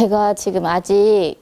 제가 지금 아직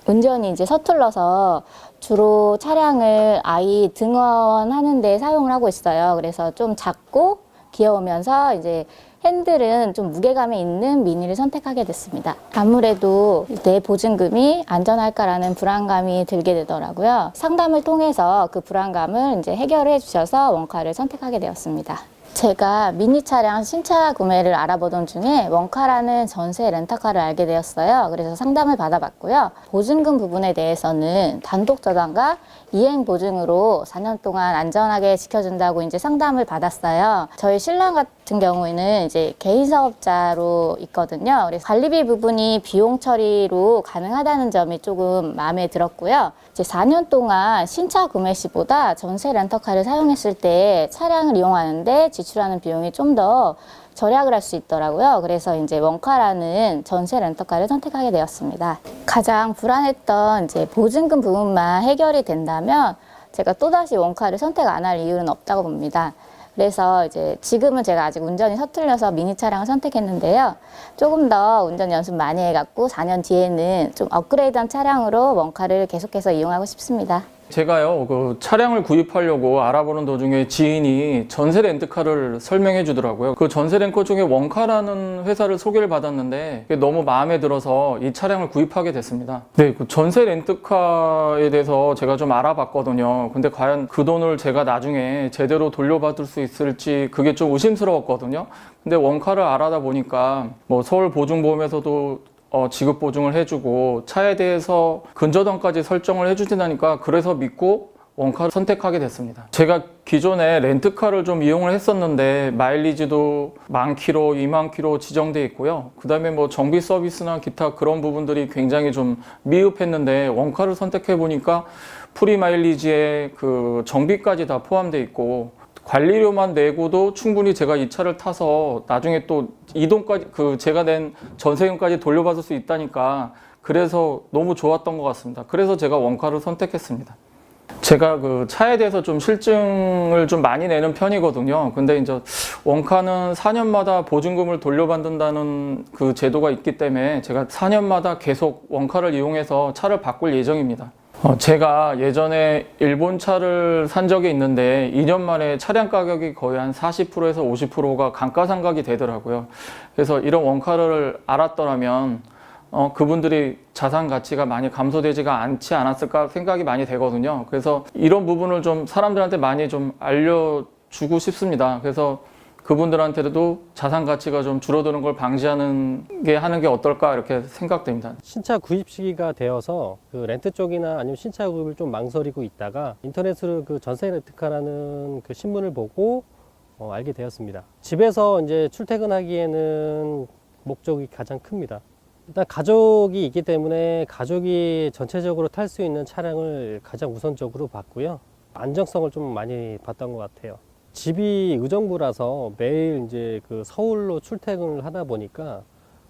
운전이 이제 서툴러서 주로 차량을 아이 등원하는 데 사용을 하고 있어요. 그래서 좀 작고 귀여우면서 이제 핸들은 좀 무게감이 있는 미니를 선택하게 됐습니다. 아무래도 내 보증금이 안전할까라는 불안감이 들게 되더라고요. 상담을 통해서 그 불안감을 이제 해결해 주셔서 원카를 선택하게 되었습니다. 제가 미니 차량 신차 구매를 알아보던 중에 원카라는 전세 렌터카를 알게 되었어요. 그래서 상담을 받아봤고요. 보증금 부분에 대해서는 단독 저당과 이행 보증으로 4년 동안 안전하게 지켜준다고 이제 상담을 받았어요. 저희 신랑 같은 경우에는 이제 개인 사업자로 있거든요. 그래서 관리비 부분이 비용 처리로 가능하다는 점이 조금 마음에 들었고요. 이제 4년 동안 신차 구매 시보다 전세 렌터카를 사용했을 때 차량을 이용하는데 지출하는 비용이 좀 더 절약을 할 수 있더라고요. 그래서 이제 원카라는 전세 렌터카를 선택하게 되었습니다. 가장 불안했던 이제 보증금 부분만 해결이 된다면 제가 또다시 원카를 선택 안 할 이유는 없다고 봅니다. 그래서 이제 지금은 제가 아직 운전이 서툴려서 미니 차량을 선택했는데요. 조금 더 운전 연습 많이 해갖고 4년 뒤에는 좀 업그레이드한 차량으로 원카를 계속해서 이용하고 싶습니다. 제가요, 그 차량을 구입하려고 알아보는 도중에 지인이 전세 렌트카를 설명해 주더라고요. 그 전세 렌터 중에 원카라는 회사를 소개를 받았는데 그게 너무 마음에 들어서 이 차량을 구입하게 됐습니다. 네, 그 전세 렌트카에 대해서 제가 좀 알아봤거든요. 근데 과연 그 돈을 제가 나중에 제대로 돌려받을 수 있을지 그게 좀 의심스러웠거든요. 근데 원카를 알아다 보니까 뭐 서울보증보험에서도 지급 보증을 해주고 차에 대해서 근저당까지 설정을 해주진다니까 그래서 믿고 원카를 선택하게 됐습니다. 제가 기존에 렌트카를 좀 이용을 했었는데 마일리지도 10,000km, 20,000km 지정돼 있고요. 그 다음에 뭐 정비 서비스나 기타 그런 부분들이 굉장히 좀 미흡했는데 원카를 선택해 보니까 프리 마일리지에 그 정비까지 다 포함돼 있고 관리료만 내고도 충분히 제가 이 차를 타서 나중에 또 이동까지 그 제가 낸 전세금까지 돌려받을 수 있다니까 그래서 너무 좋았던 것 같습니다. 그래서 제가 원카를 선택했습니다. 제가 그 차에 대해서 좀 실증을 좀 많이 내는 편이거든요. 근데 이제 원카는 4년마다 보증금을 돌려받는다는 그 제도가 있기 때문에 제가 4년마다 계속 원카를 이용해서 차를 바꿀 예정입니다. 제가 예전에 일본 차를 산 적이 있는데 2년 만에 차량 가격이 거의 한 40%에서 50%가 감가상각이 되더라고요. 그래서 이런 원카를 알았더라면 그분들이 자산 가치가 많이 감소되지가 않지 않았을까 생각이 많이 되거든요. 그래서 이런 부분을 좀 사람들한테 많이 좀 알려주고 싶습니다. 그래서 그분들한테도 자산 가치가 좀 줄어드는 걸 방지하는 게 하는 게 어떨까 이렇게 생각됩니다. 신차 구입 시기가 되어서 그 렌트 쪽이나 아니면 신차 구입을 좀 망설이고 있다가 인터넷으로 그 전세 렌트카라는 그 신문을 보고 알게 되었습니다. 집에서 이제 출퇴근하기에는 목적이 가장 큽니다. 일단 가족이 있기 때문에 가족이 전체적으로 탈 수 있는 차량을 가장 우선적으로 봤고요. 안정성을 좀 많이 봤던 것 같아요. 집이 의정부라서 매일 이제 그 서울로 출퇴근을 하다 보니까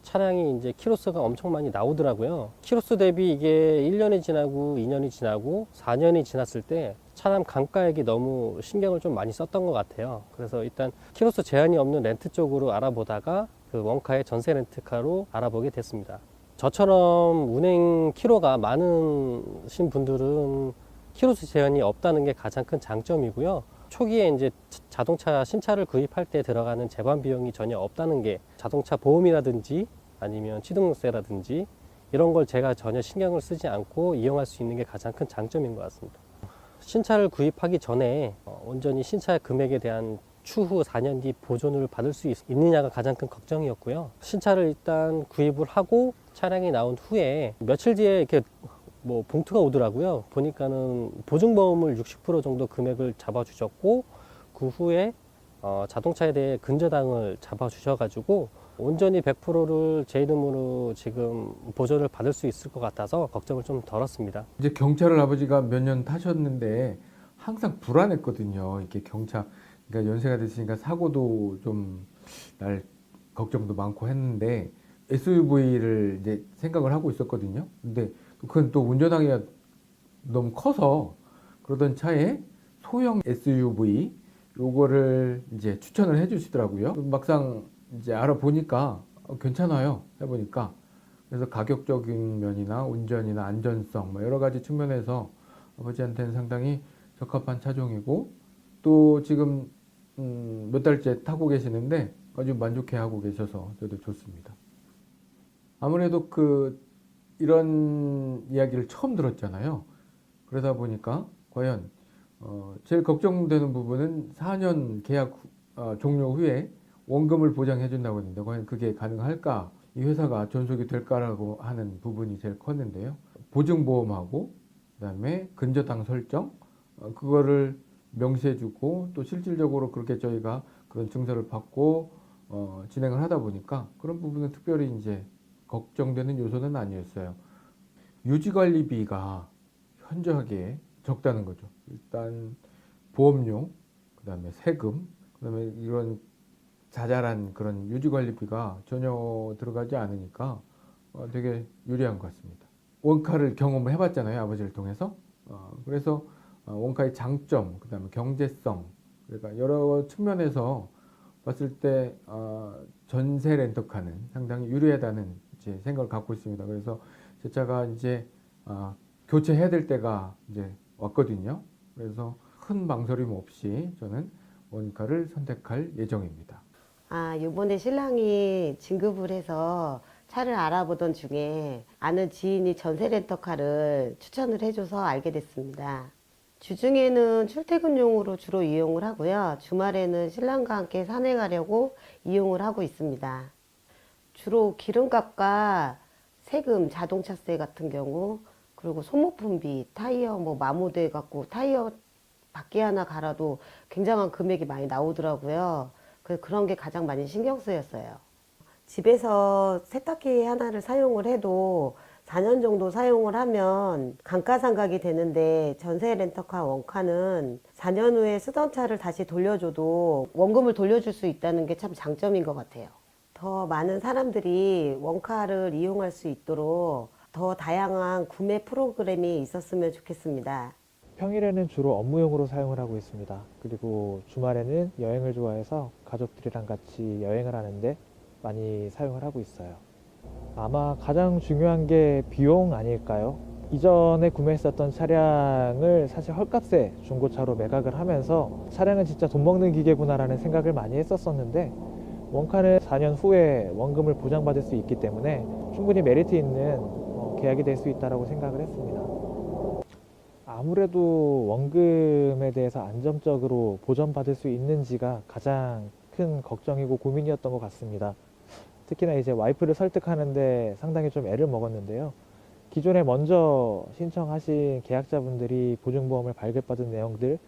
차량이 이제 키로수가 엄청 많이 나오더라고요. 키로수 대비 이게 1년이 지나고 2년이 지나고 4년이 지났을 때 차량 감가액이 너무 신경을 좀 많이 썼던 것 같아요. 그래서 일단 키로수 제한이 없는 렌트 쪽으로 알아보다가 그 원카의 전세 렌트카로 알아보게 됐습니다. 저처럼 운행 키로가 많으신 분들은 키로수 제한이 없다는 게 가장 큰 장점이고요. 초기에 이제 자동차 신차를 구입할 때 들어가는 재관 비용이 전혀 없다는 게 자동차 보험이라든지 아니면 취등록세라든지 이런 걸 제가 전혀 신경을 쓰지 않고 이용할 수 있는 게 가장 큰 장점인 것 같습니다. 신차를 구입하기 전에 온전히 신차 금액에 대한 추후 4년 뒤 보존을 받을 수 있느냐가 가장 큰 걱정이었고요. 신차를 일단 구입을 하고 차량이 나온 후에 며칠 뒤에 이렇게 뭐 봉투가 오더라고요. 보니까는 보증보험을 60% 정도 금액을 잡아주셨고 그 후에 자동차에 대해 근저당을 잡아주셔가지고 온전히 100%를 제 이름으로 지금 보존을 받을 수 있을 것 같아서 걱정을 좀 덜었습니다. 이제 경차를 아버지가 몇 년 타셨는데 항상 불안했거든요. 이렇게 경차, 그러니까 연세가 됐으니까 사고도 좀 날 걱정도 많고 했는데 SUV를 이제 생각을 하고 있었거든요. 근데 그건 또 운전하기가 너무 커서 그러던 차에 소형 SUV 요거를 이제 추천을 해 주시더라고요. 막상 이제 알아보니까 괜찮아요. 해보니까 그래서 가격적인 면이나 운전이나 안전성 뭐 여러 가지 측면에서 아버지한테는 상당히 적합한 차종이고 또 지금 몇 달째 타고 계시는데 아주 만족해하고 계셔서 저도 좋습니다. 아무래도 이런 이야기를 처음 들었잖아요. 그러다 보니까 과연 제일 걱정되는 부분은 4년 계약 종료 후에 원금을 보장해 준다고 했는데 과연 그게 가능할까? 이 회사가 존속이 될까라고 하는 부분이 제일 컸는데요. 보증보험하고 그다음에 근저당 설정 그거를 명시해주고 또 실질적으로 그렇게 저희가 그런 증서를 받고 진행을 하다 보니까 그런 부분은 특별히 이제 걱정되는 요소는 아니었어요. 유지관리비가 현저하게 적다는 거죠. 일단 보험료, 그다음에 세금, 그다음에 이런 자잘한 그런 유지관리비가 전혀 들어가지 않으니까 되게 유리한 것 같습니다. 원카를 경험을 해봤잖아요, 아버지를 통해서. 그래서 원카의 장점, 그다음에 경제성, 그러니까 여러 측면에서 봤을 때 전세 렌터카는 상당히 유리하다는 이제 생각을 갖고 있습니다. 그래서 제 차가 이제 교체해야 될 때가 이제 왔거든요. 그래서 큰 망설임 없이 저는 원카를 선택할 예정입니다. 요번에 신랑이 진급을 해서 차를 알아보던 중에 아는 지인이 전세 렌터카를 추천을 해줘서 알게 됐습니다. 주중에는 출퇴근용으로 주로 이용을 하고요. 주말에는 신랑과 함께 산에 가려고 이용을 하고 있습니다. 주로 기름값과 세금, 자동차세 같은 경우, 그리고 소모품비, 타이어 마모돼 갖고 타이어 바퀴 하나 갈아도 굉장한 금액이 많이 나오더라고요. 그런 게 가장 많이 신경 쓰였어요. 집에서 세탁기 하나를 사용을 해도 4년 정도 사용을 하면 감가상각이 되는데 전세 렌터카 원카는 4년 후에 쓰던 차를 다시 돌려줘도 원금을 돌려줄 수 있다는 게 참 장점인 것 같아요. 더 많은 사람들이 원카를 이용할 수 있도록 더 다양한 구매 프로그램이 있었으면 좋겠습니다. 평일에는 주로 업무용으로 사용을 하고 있습니다. 그리고 주말에는 여행을 좋아해서 가족들이랑 같이 여행을 하는데 많이 사용을 하고 있어요. 아마 가장 중요한 게 비용 아닐까요? 이전에 구매했었던 차량을 사실 헐값에 중고차로 매각을 하면서 차량은 진짜 돈 먹는 기계구나라는 생각을 많이 했었었는데 원카는 4년 후에 원금을 보장받을 수 있기 때문에 충분히 메리트 있는 계약이 될 수 있다고 생각을 했습니다. 아무래도 원금에 대해서 안정적으로 보전받을 수 있는지가 가장 큰 걱정이고 고민이었던 것 같습니다. 특히나 이제 와이프를 설득하는데 상당히 좀 애를 먹었는데요. 기존에 먼저 신청하신 계약자분들이 보증보험을 발급받은 내용들,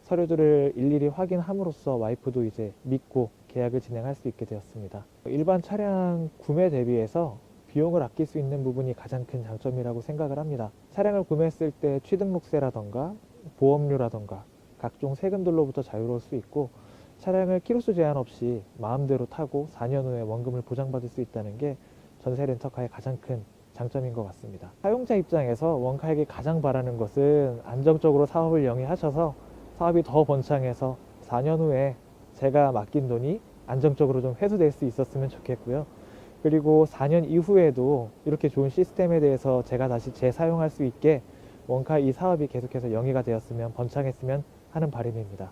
서류들을 일일이 확인함으로써 와이프도 이제 믿고 계약을 진행할 수 있게 되었습니다. 일반 차량 구매 대비해서 비용을 아낄 수 있는 부분이 가장 큰 장점이라고 생각을 합니다. 차량을 구매했을 때 취등록세라던가 보험료라던가 각종 세금들로부터 자유로울 수 있고 차량을 키로수 제한 없이 마음대로 타고 4년 후에 원금을 보장받을 수 있다는 게 전세 렌터카의 가장 큰 장점인 것 같습니다. 사용자 입장에서 원카에게 가장 바라는 것은 안정적으로 사업을 영위하셔서 사업이 더 번창해서 4년 후에 제가 맡긴 돈이 안정적으로 좀 회수될 수 있었으면 좋겠고요. 그리고 4년 이후에도 이렇게 좋은 시스템에 대해서 제가 다시 재사용할 수 있게 원카 이 사업이 계속해서 영위가 되었으면 번창했으면 하는 바람입니다.